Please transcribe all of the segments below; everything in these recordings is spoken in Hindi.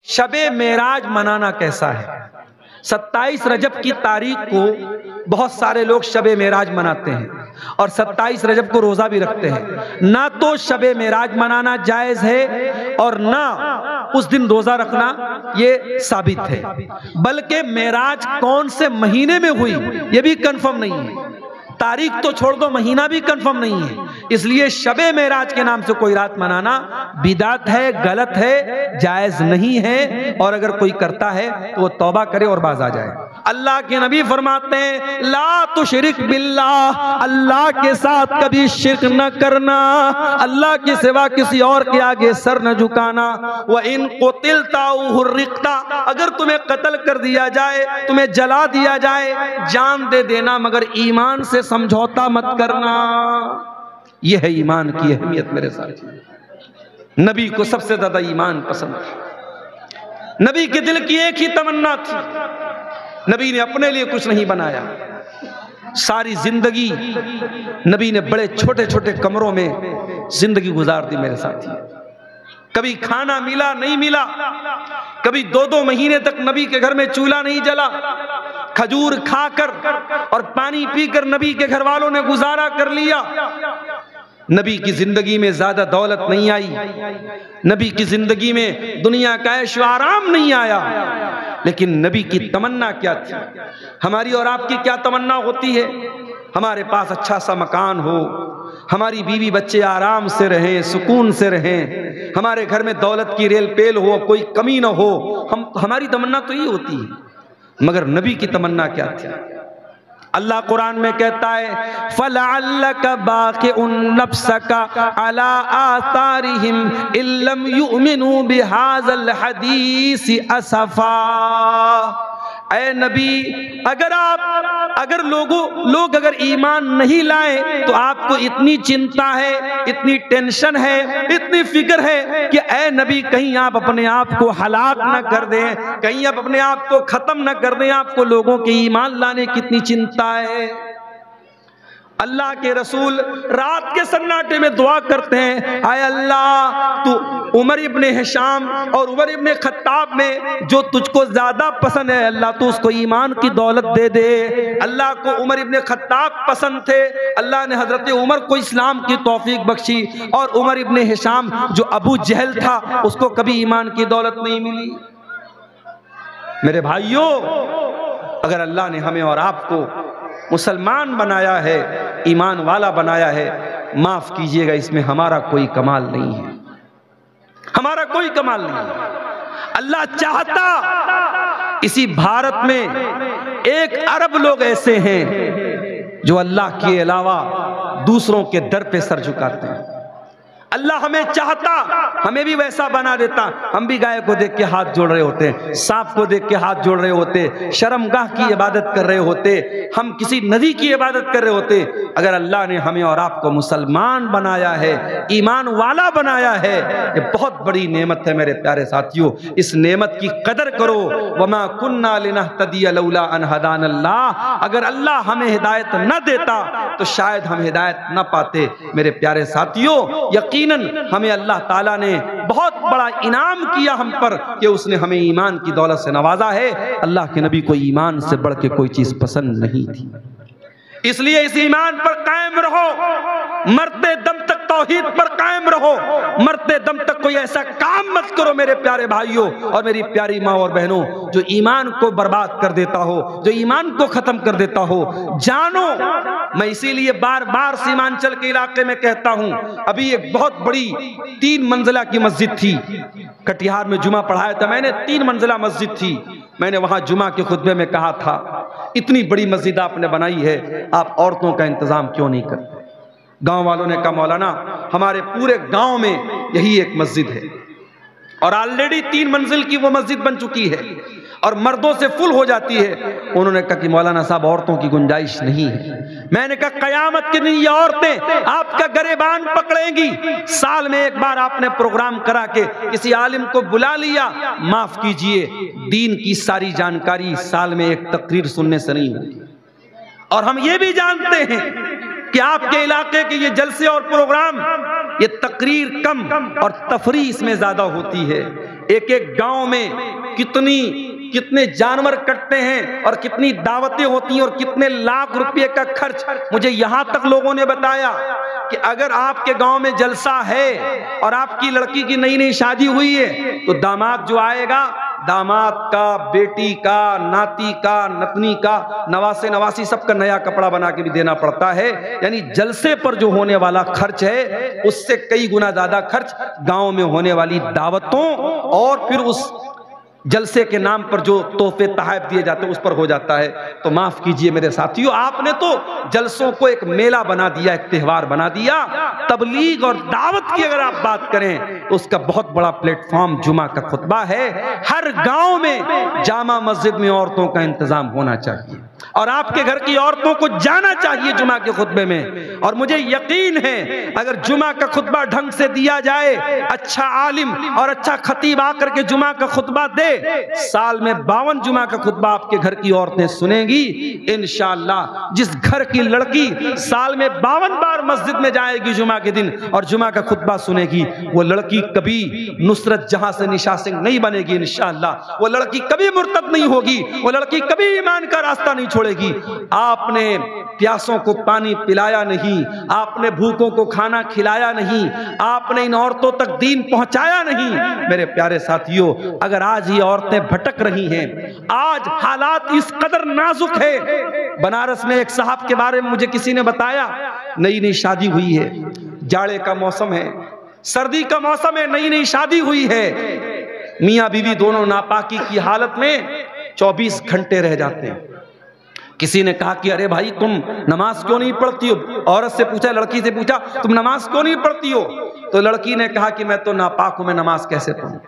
शबे मेराज मनाना कैसा है। 27 रजब की तारीख को बहुत सारे लोग शबे मेराज मनाते हैं और 27 रजब को रोजा भी रखते हैं। ना तो शबे मेराज मनाना जायज है और ना उस दिन रोजा रखना ये साबित है, बल्कि मेराज कौन से महीने में हुई ये भी कंफर्म नहीं है। तारीख तो छोड़ दो, महीना भी कंफर्म नहीं है। इसलिए शबे मेराज के नाम से कोई रात मनाना बिदात है, गलत है, जायज नहीं है। और अगर कोई करता है तो वो तौबा करे और बाज आ जाए। अल्लाह के नबी फरमाते हैं, ला तुशरिक बिल्लाह, अल्लाह के साथ कभी शिर्क न करना, अल्लाह के सिवा किसी और के आगे सर न झुकाना। व इन कुतिलता हुर्रिकता, अगर तुम्हें कत्ल कर दिया जाए, तुम्हें जला दिया जाए, जान दे देना, मगर ईमान से समझौता मत करना। यह है ईमान की अहमियत मेरे साथ। नबी को सबसे ज्यादा ईमान पसंद था। नबी के दिल की एक ही तमन्ना थी, नबी ने अपने लिए कुछ नहीं बनाया। सारी जिंदगी नबी ने बड़े छोटे छोटे कमरों में जिंदगी गुजार दी मेरे साथी। कभी खाना मिला नहीं मिला, कभी 2-2 महीने तक नबी के घर में चूल्हा नहीं जला। खजूर खाकर और पानी पीकर नबी के घर वालों ने गुजारा कर लिया। नबी की जिंदगी में ज्यादा दौलत नहीं आई, नबी की जिंदगी में दुनिया का ऐश व आराम नहीं आया, लेकिन नबी की तमन्ना क्या थी। हमारी और आपकी क्या तमन्ना होती है? हमारे पास अच्छा सा मकान हो, हमारी बीवी बच्चे आराम से रहें, सुकून से रहें, हमारे घर में दौलत की रेल पेल हो, कोई कमी ना हो। हमारी तमन्ना तो ये होती है। मगर नबी की तमन्ना क्या थी? अल्लाह कुरान में कहता है, फलअल्लका बाक़िउन नफ्सका अला आसारिहिम इल्लम युमिनू बिहाज़ल हदीस असफा। ऐ नबी, अगर लोग अगर ईमान नहीं लाए तो आपको इतनी चिंता है, इतनी टेंशन है, इतनी फिक्र है कि ऐ नबी कहीं आप अपने आप को हलाक न कर दें, कहीं आप अपने आप को खत्म न कर दें। आपको लोगों के ईमान लाने की इतनी चिंता है। अल्लाह के रसूल रात के सन्नाटे में दुआ करते हैं, आय अल्लाह, तू उमर इब्ने हिशाम और उमर इब्ने खत्ताब में जो तुझको ज्यादा पसंद है, अल्लाह तू उसको ईमान की दौलत दे दे। अल्लाह को उमर इब्ने खत्ताब पसंद थे, अल्लाह ने हजरत उमर को इस्लाम की तौफीक बख्शी। और उमर इब्ने हिशाम जो अबू जहल था, उसको कभी ईमान की दौलत नहीं मिली। मेरे भाइयों, अगर अल्लाह ने हमें और आपको मुसलमान बनाया है, ईमान वाला बनाया है, माफ कीजिएगा, इसमें हमारा कोई कमाल नहीं है, हमारा कोई कमाल नहीं है। अल्लाह चाहता इसी भारत में 1 अरब लोग ऐसे हैं जो अल्लाह के अलावा दूसरों के दर पे सर झुकाते हैं। अल्लाह हमें चाहता, हमें भी वैसा बना देता। हम भी गाय को देख के हाथ जोड़ रहे होते, सांप को देख के हाथ जोड़ रहे होते, शर्मगाह की इबादत कर रहे होते, हम किसी नदी की इबादत कर रहे होते। अगर अल्लाह ने हमें और आपको मुसलमान बनाया है, ईमान वाला बनाया है, ये बहुत बड़ी नेमत है मेरे प्यारे साथियों। इस नेमत की कदर करो। वमा कुन्ना लिनहतदिया लौला अन हदानल्लाह, अगर अल्लाह हमें हिदायत न देता तो शायद हम हिदायत न पाते। मेरे प्यारे साथियों, यकीनन हमें अल्लाह ताला ने बहुत बड़ा इनाम किया हम पर कि उसने हमें ईमान की दौलत से नवाजा है। अल्लाह के नबी को ईमान से बढ़ के कोई चीज पसंद नहीं थी, इसलिए इस ईमान पर कायम रहो, मरते दम तक तौहीद पर कायम रहो, मरते दम तक कोई ऐसा काम मत करो मेरे प्यारे भाइयों और मेरी प्यारी माँ और बहनों जो ईमान को बर्बाद कर देता हो, जो ईमान को खत्म कर देता हो। जानो, मैं इसीलिए बार बार सीमांचल के इलाके में कहता हूं, अभी एक बहुत बड़ी 3 मंजिला की मस्जिद थी, कटिहार में जुमा पढ़ाया था मैंने। 3 मंजिला मस्जिद थी। मैंने वहां जुमा के खुतबे में कहा था, इतनी बड़ी मस्जिद आपने बनाई है, आप औरतों का इंतजाम क्यों नहीं करते? गांव वालों ने कहा, मौलाना हमारे पूरे गांव में यही एक मस्जिद है और ऑलरेडी 3 मंजिल की वो मस्जिद बन चुकी है और मर्दों से फुल हो जाती है। उन्होंने कहा कि मौलाना साहब औरतों की गुंजाइश नहीं है। मैंने कहा, कयामत के दिन ये औरतें आपका गरेबान पकड़ेंगी। साल में एक बार आपने प्रोग्राम करा के किसी आलिम को बुला लिया, माफ कीजिए, दीन की सारी जानकारी साल में एक तकरीर सुनने से नहीं होती। और हम ये भी जानते हैं कि आपके इलाके के ये जलसे और प्रोग्राम, ये तकरीर कम और तफरी इसमें ज्यादा होती है। एक एक गांव में कितने जानवर कटते हैं और कितनी दावतें होती हैं और कितने लाख रुपए का खर्च। मुझे यहां तक लोगों ने बताया कि अगर आपके गांव में जलसा है और आपकी लड़की की नई नई शादी हुई है तो दामाद जो आएगा, दामाद का, बेटी का, नाती का, नतनी का, नवासे नवासी सबका नया कपड़ा बना के भी देना पड़ता है। यानी जलसे पर जो होने वाला खर्च है उससे कई गुना ज्यादा खर्च गांव में होने वाली दावतों और फिर उस जलसे के नाम पर जो तोहफे तहफ दिए जाते हैं उस पर हो जाता है। तो माफ कीजिए मेरे साथियों, आपने तो जलसों को एक मेला बना दिया, एक त्योहार बना दिया। तबलीग और दावत की अगर आप बात करें तो उसका बहुत बड़ा प्लेटफॉर्म जुमा का खुतबा है। हर गांव में जामा मस्जिद में औरतों का इंतजाम होना चाहिए और आपके घर की औरतों को जाना चाहिए जुमा के खुतबे में। और मुझे यकीन है अगर जुमा का खुतबा ढंग से दिया जाए, अच्छा आलिम और अच्छा खतीब आकर के जुमा का खुतबा दे, साल में 52 जुमा का खुतबा आपके घर की औरतें सुनेंगी इंशाअल्लाह। जिस घर की लड़की साल में 52 बार मस्जिद में जाएगी जुमा के दिन और जुमा का खुतबा सुनेगी, वो लड़की कभी नुसरत जहां से निशा सिंह नहीं बनेगी इंशाअल्लाह। वो लड़की कभी मुर्तद नहीं होगी, वो लड़की कभी ईमान का रास्ता नहीं छोड़ेगी। आपने प्यासों को पानी पिलाया नहीं, आपने भूखों को खाना खिलाया नहीं, आपने इन औरतों तक दीन पहुंचाया नहीं। मेरे प्यारे साथियों, अगर आज ये औरतें भटक रही हैं, आज हालात इस कदर नाजुक है। बनारस में एक साहब के बारे में मुझे किसी ने बताया, नई नई शादी हुई है, जाड़े का मौसम है, सर्दी का मौसम है, नई नई शादी हुई है, मियां बीवी दोनों नापाकी की हालत में 24 घंटे रह जाते हैं। किसी ने कहा कि अरे भाई तुम नमाज क्यों नहीं पढ़ती हो? औरत से पूछा, लड़की से पूछा, तुम नमाज क्यों नहीं पढ़ती हो? तो लड़की ने कहा कि मैं तो नापाक हूं, मैं नमाज कैसे पढ़ूं?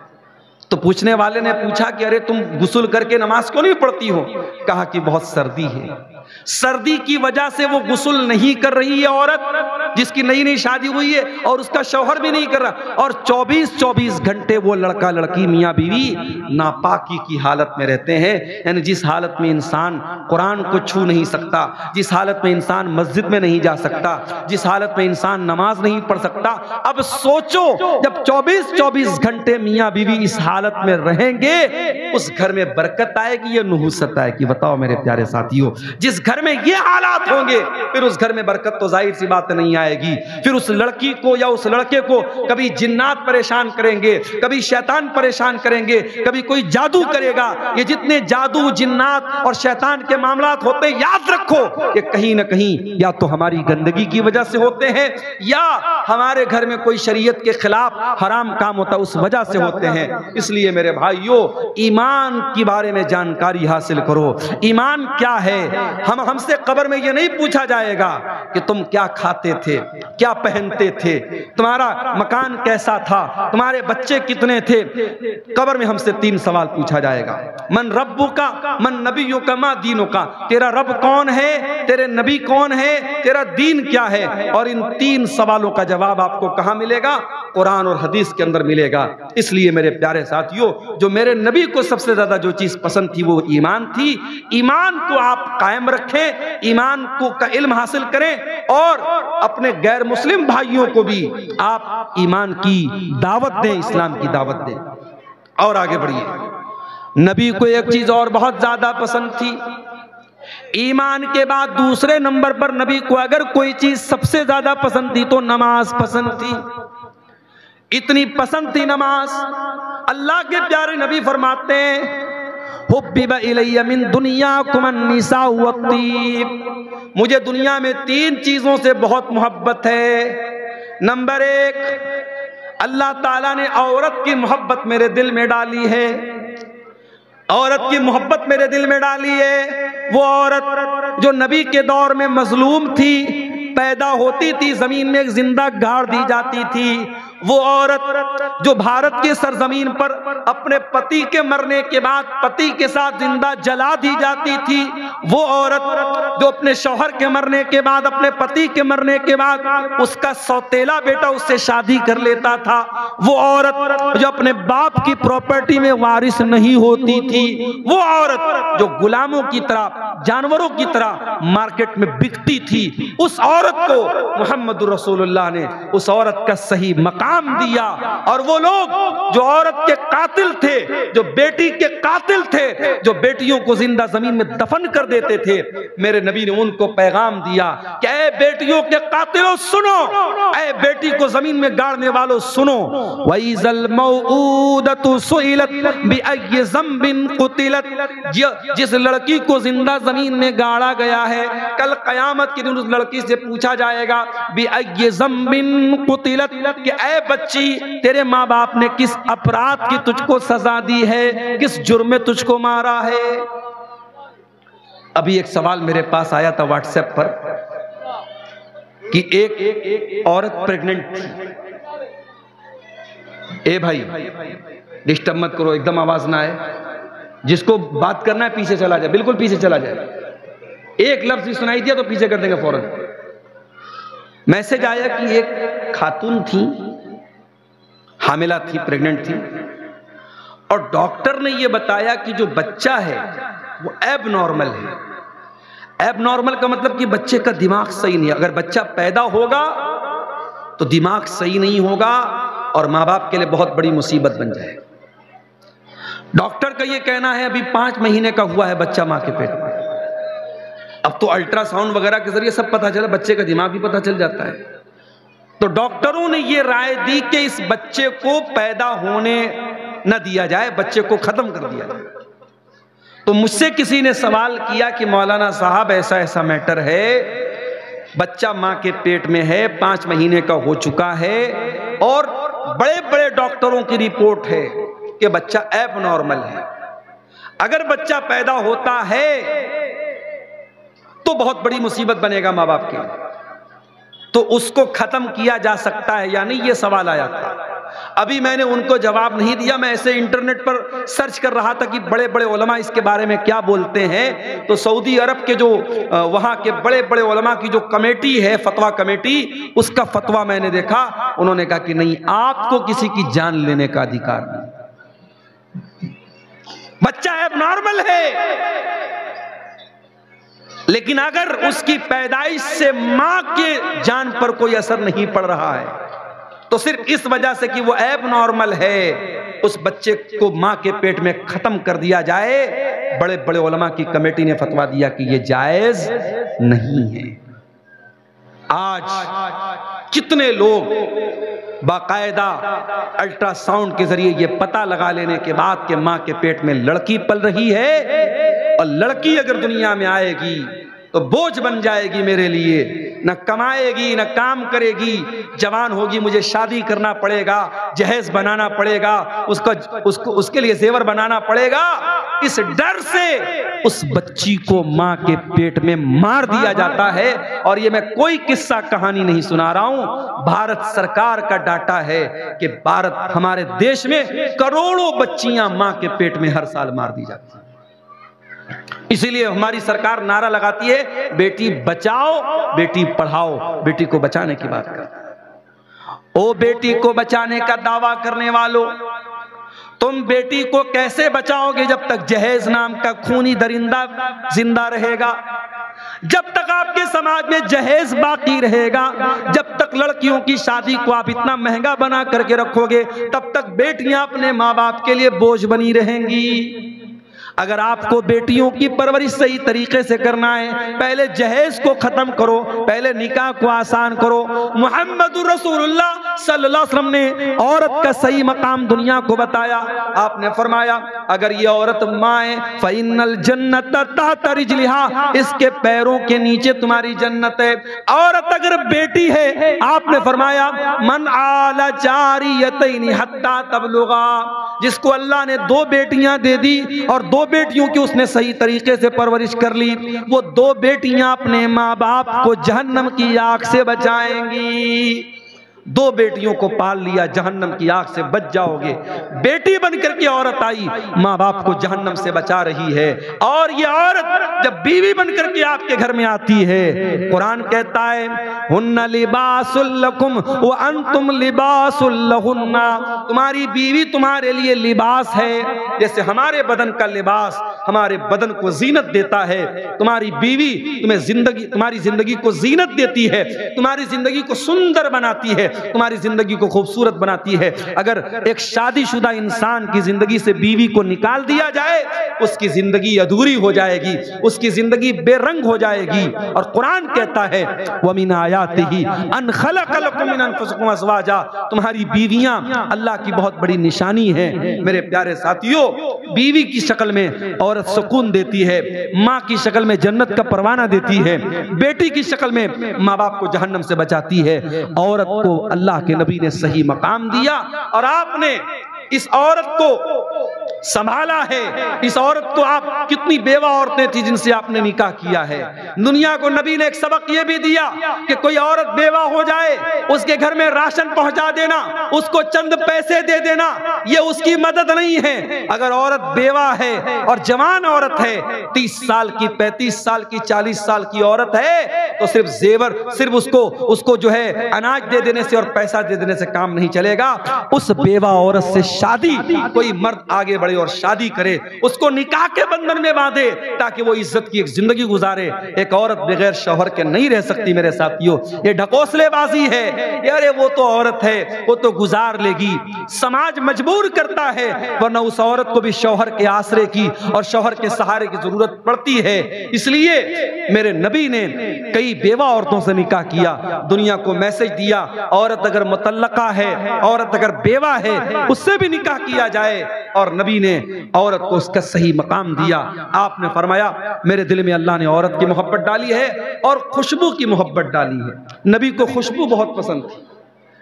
तो पूछने वाले ने पूछा कि अरे तुम गुस्ल करके नमाज क्यों नहीं पढ़ती हो? कहा कि बहुत सर्दी है, सर्दी की वजह से वो गुस्ल नहीं कर रही है औरत जिसकी नई नई शादी हुई है और उसका शौहर भी नहीं कर रहा, और 24 घंटे वो लड़का लड़की मियां बीवी नापाकी की हालत में रहते हैं। यानी जिस हालत में इंसान कुरान को छू नहीं सकता, जिस हालत में इंसान मस्जिद में नहीं जा सकता, जिस हालत में इंसान नमाज नहीं पढ़ सकता, अब सोचो जब 24 घंटे मियां बीवी इस हालत में रहेंगे, उस घर में बरकत आएगी या नुहुसत आएगी? बताओ मेरे प्यारे साथियों। जिस घर में ये हालात होंगे फिर उस घर में बरकत तो जाहिर सी बात नहीं आएगी। फिर उस लड़की को या उस लड़के को कभी जिन्नात परेशान करेंगे, कभी शैतान परेशान करेंगे, कभी कोई जादू करेगा। ये जितने जादू, जिन्नात और शैतान के मामलात होते हैं, याद रखो कि कहीं ना कहीं या तो हमारी गंदगी की वजह से होते हैं या हमारे घर में कोई शरीयत के खिलाफ हराम काम होता है उस वजह से होते हैं। इसलिए मेरे भाइयों, ईमान के बारे में जानकारी हासिल करो। ईमान क्या है? हमसे कब्र में ये नहीं पूछा जाएगा कि तुम क्या खाते थे, क्या पहनते थे, तुम्हारा मकान कैसा था, तुम्हारे बच्चे कितने थे। कब्र में हमसे 3 सवाल पूछा जाएगा। मन रब्बु का, मन नबियों का, मा दीनों का। तेरा रब कौन है, तेरे नबी कौन है, तेरा दीन क्या है? और इन 3 सवालों का जवाब आपको कहां मिलेगा? कुरान और हदीस के अंदर मिलेगा। इसलिए मेरे प्यारे साथियों, जो मेरे नबी को सबसे ज्यादा जो चीज पसंद थी वो ईमान थी। ईमान को आप कायम रखें, ईमान को का इल्म हासिल करें और अपने गैर मुस्लिम भाइयों को भी आप ईमान की दावत दें, इस्लाम की दावत दें। और आगे बढ़िए। नबी को एक चीज और बहुत ज्यादा पसंद थी, ईमान के बाद दूसरे नंबर पर नबी को अगर कोई चीज सबसे ज्यादा पसंद थी तो नमाज पसंद थी। इतनी पसंद थी नमाज, अल्लाह के प्यारे नबी फरमाते हैं, हुब्बिबा इलैया मिन दुनियाकुम अन्निसाउ वत्तीब। मुझे दुनिया में 3 चीजों से बहुत मोहब्बत है। नंबर 1, अल्लाह ताला ने औरत की मोहब्बत मेरे दिल में डाली है। औरत की मोहब्बत मेरे दिल में डाली है। वो औरत जो नबी के दौर में मजलूम थी, पैदा होती थी जमीन में एक जिंदा गाड़ दी जाती थी, वो औरत जो भारत के सरजमीन पर अपने पति के मरने के बाद पति के साथ जिंदा जला दी जाती थी, वो औरत जो अपने शौहर के मरने के बाद, अपने पति के मरने के बाद उसका सौतेला बेटा उससे शादी कर लेता था, वो औरत जो अपने बाप की प्रॉपर्टी में वारिस नहीं होती थी, वो औरत जो गुलामों की तरह, जानवरों की तरह मार्केट में बिकती थी, उस औरत को मोहम्मद रसूलुल्लाह ने उस औरत का सही मकाम दिया। और वो लोग जो औरत के कातिल थे, जो बेटी के कातिल थे, जो बेटियों को जिंदा जमीन में दफन कर देते थे, मेरे नबी ने उनको पैगाम दिया कि ऐ बेटियों के कातिलों सुनो, ऐ बेटी को जमीन में गाड़ने वालों सुनो, वइज़ल मौऊदतु सुइलत बिअय्यि ज़ंबिन कुतिलत, जिस लड़की को जिंदा जमीन में गाड़ा गया है, कल कयामत के दिन उस लड़की से पूछा जाएगा बिअय्यि ज़ंबिन कुतिलत कि ऐ बच्ची, तेरे माँ बाप ने किस अपराध की तुझको सजा दी है, किस जुर्म में तुझको मारा है। अभी एक सवाल मेरे पास आया था व्हाट्सएप पर कि एक औरत प्रेग्नेंट थी। ए भाई डिस्टर्ब मत करो, एकदम आवाज ना आए, जिसको बात करना है पीछे चला जाए, बिल्कुल पीछे चला जाए, एक लफ्ज भी सुनाई दिया तो पीछे कर देंगे फौरन। मैसेज आया कि एक खातून थी, हामिला थी, प्रेग्नेंट थी, और डॉक्टर ने यह बताया कि जो बच्चा है वो एबनॉर्मल है। एबनॉर्मल का मतलब कि बच्चे का दिमाग सही नहीं है। अगर बच्चा पैदा होगा तो दिमाग सही नहीं होगा और माँ बाप के लिए बहुत बड़ी मुसीबत बन जाएगा। डॉक्टर का यह कहना है अभी 5 महीने का हुआ है बच्चा माँ के पेट में। अब तो अल्ट्रासाउंड वगैरह के जरिए सब पता चला, बच्चे का दिमाग भी पता चल जाता है। तो डॉक्टरों ने यह राय दी कि इस बच्चे को पैदा होने न दिया जाए, बच्चे को खत्म कर दिया जाए। तो मुझसे किसी ने सवाल किया कि मौलाना साहब ऐसा ऐसा मैटर है, बच्चा मां के पेट में है, 5 महीने का हो चुका है और बड़े बड़े डॉक्टरों की रिपोर्ट है कि बच्चा एबनॉर्मल है। अगर बच्चा पैदा होता है तो बहुत बड़ी मुसीबत बनेगा माँ बाप के, तो उसको खत्म किया जा सकता है या नहीं, ये सवाल आया था। अभी मैंने उनको जवाब नहीं दिया, मैं ऐसे इंटरनेट पर सर्च कर रहा था कि बड़े बड़े उलमा इसके बारे में क्या बोलते हैं। तो सऊदी अरब के जो वहाँ के बड़े बड़े उलमा की जो कमेटी है, फतवा कमेटी, उसका फतवा मैंने देखा। उन्होंने कहा कि नहीं, आपको किसी की जान लेने का अधिकार नहीं, बच्चा एबनॉर्मल है। लेकिन अगर उसकी पैदाइश से मां के जान पर कोई असर नहीं पड़ रहा है तो सिर्फ इस वजह से कि वो एबनॉर्मल है, उस बच्चे को मां के पेट में खत्म कर दिया जाए। बड़े बड़े उलमा की कमेटी ने फतवा दिया कि ये जायज नहीं है। आज कितने लोग बाकायदा अल्ट्रासाउंड के जरिए ये पता लगा लेने के बाद कि मां के पेट में लड़की पल रही है, और लड़की अगर दुनिया में आएगी तो बोझ बन जाएगी मेरे लिए, न कमाएगी न काम करेगी, जवान होगी मुझे शादी करना पड़ेगा, जहेज बनाना पड़ेगा, उसके लिए जेवर बनाना पड़ेगा। इस डर से उस बच्ची को मां के पेट में मार दिया जाता है। और ये मैं कोई किस्सा कहानी नहीं सुना रहा हूं, भारत सरकार का डाटा है कि भारत हमारे देश में करोड़ों बच्चियां मां के पेट में हर साल मार दी जाती है। इसीलिए हमारी सरकार नारा लगाती है बेटी बचाओ बेटी पढ़ाओ, बेटी को बचाने की बात करता है। ओ बेटी को बचाने का दावा करने वालों, तुम बेटी को कैसे बचाओगे जब तक जहेज नाम का खूनी दरिंदा जिंदा रहेगा, जब तक आपके समाज में जहेज बाकी रहेगा, जब तक लड़कियों की शादी को आप इतना महंगा बना करके रखोगे, तब तक बेटियां अपने माँ बाप के लिए बोझ बनी रहेंगी। अगर आपको बेटियों की परवरिश सही तरीके से करना है, पहले जहेज को खत्म करो, पहले निकाह को आसान करो। मुहम्मद रसूलुल्लाह सल्लल्लाहु अलैहि वसल्लम ने औरत का सही मकाम दुनिया को बताया। आपने फरमाया अगर ये औरत माँ है फ़इन्नल जन्नत तहत रिजलिहा, इसके पैरों के नीचे तुम्हारी जन्नत है। औरत अगर बेटी है, आपने फरमाया मन आला जारियतैनि हत्ता तबलुगा, जिसको अल्लाह ने 2 बेटियां दे दी और 2 बेटियों की उसने सही तरीके से परवरिश कर ली, वो 2 बेटियां अपने माँ बाप को जहन्नम की आग से बचाएंगी। 2 बेटियों को पाल लिया, जहन्नम की आग से बच जाओगे। बेटी बनकर के औरत आई, माँ बाप को जहन्नम से बचा रही है। और ये औरत जब बीवी बनकर के आपके घर में आती है, कुरान कहता है हुन्ना लिबासुल लकुम व अंतुम लिबासुल लहुन्ना, तुम्हारी बीवी तुम्हारे लिए लिबास है। जैसे हमारे बदन का लिबास हमारे बदन को जीनत देता है, तुम्हारी बीवी तुम्हें तुम्हारी जिंदगी को जीनत देती है, तुम्हारी जिंदगी को सुंदर बनाती है, तुम्हारी जिंदगी को खूबसूरत बनाती है। अगर एक शादीशुदा इंसान की जिंदगी से बीवी को निकाल दिया जाए, उसकी जिंदगी अधूरी हो जाएगी, उसकी जिंदगी बेरंग हो जाएगी। और कुरान कहता है वमिन आयातिही अन खलक़ लकुम मिन अनफुसिकुम अज़वाजा, तुम्हारी बीवियां अल्लाह की बहुत बड़ी निशानी है। मेरे प्यारे साथियों, बीवी की शक्ल में औरत सुकून देती है, माँ की शक्ल में जन्नत का परवाना देती है, बेटी की शक्ल में माँ बाप को जहन्नम से बचाती है। औरत को अल्लाह के नबी ने सही मकाम दिया और आपने इस औरत को संभाला है। इस औरत को आप, कितनी बेवा औरतें थी जिनसे आपने निकाह किया है। दुनिया को नबी ने एक सबक यह भी दिया कि कोई औरत बेवा हो जाए, उसके घर में राशन पहुंचा देना, उसको चंद पैसे दे देना, ये उसकी मदद नहीं है। अगर औरत बेवा है और जवान औरत है, 30 साल की, 35 साल की, 40 साल की औरत है, तो सिर्फ जेवर, सिर्फ उसको जो है अनाज दे देने से और पैसा दे देने से काम नहीं चलेगा। उस बेवा औरत से शादी, कोई मर्द आगे बढ़े और शादी करे, उसको निकाह के बंधन में बांधे ताकि वो इज्जत की एक जिंदगी गुजारे। एक औरत बगैर शौहर के नहीं रह सकती मेरे साथियों, ये ढकोसलेबाजी है। अरे वो तो औरत है, वो तो गुजार लेगी, समाज मजबूर करता है, वरना उस औरत को भी शौहर के आसरे की और शौहर के सहारे की जरूरत पड़ती है। इसलिए मेरे नबी ने कई बेवा औरतों से निकाह किया, दुनिया को मैसेज दिया, औरत अगर मुतल्लका है, औरत अगर बेवा है, उससे भी निकाह किया जाए। और नबी ने औरत को उसका सही मकाम दिया। आपने फरमाया मेरे दिल में अल्लाह ने औरत की मोहब्बत डाली है और खुशबू की मोहब्बत डाली है। नबी को खुशबू बहुत पसंद थी,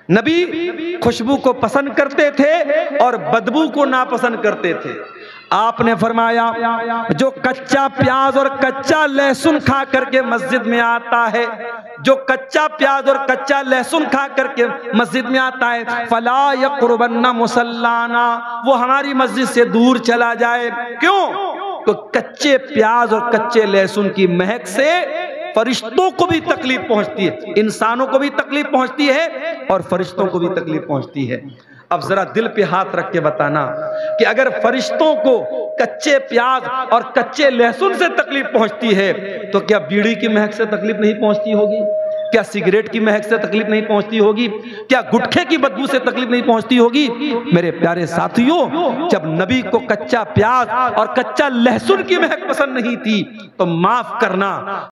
नबी खुशबू को पसंद करते थे और बदबू को नापसंद करते थे। आपने फरमाया जो कच्चा प्याज और कच्चा लहसुन खा करके मस्जिद में आता है, जो कच्चा प्याज और कच्चा लहसुन खा करके मस्जिद में आता है, फला यक़रबन्ना मुसल्लाना, वो हमारी मस्जिद से दूर चला जाए। क्यों? तो कच्चे प्याज और कच्चे लहसुन की महक से फरिश्तों को भी तकलीफ पहुंचती है, इंसानों को भी तकलीफ पहुंचती है और फरिश्तों को भी तकलीफ पहुंचती है। अब जरा दिल पे हाथ रख के बताना कि अगर फरिश्तों को कच्चे प्याज और कच्चे लहसुन से तकलीफ पहुंचती है, तो क्या बीड़ी की महक से तकलीफ नहीं पहुंचती होगी? क्या सिगरेट की महक से तकलीफ नहीं पहुंचती होगी? क्या गुटखे की बदबू से तकलीफ नहीं पहुंचती होगी? मेरे प्यारे साथियों, जब नबी को कच्चा प्याज और कच्चा लहसुन की महक पसंद नहीं थी, तो माफ करना,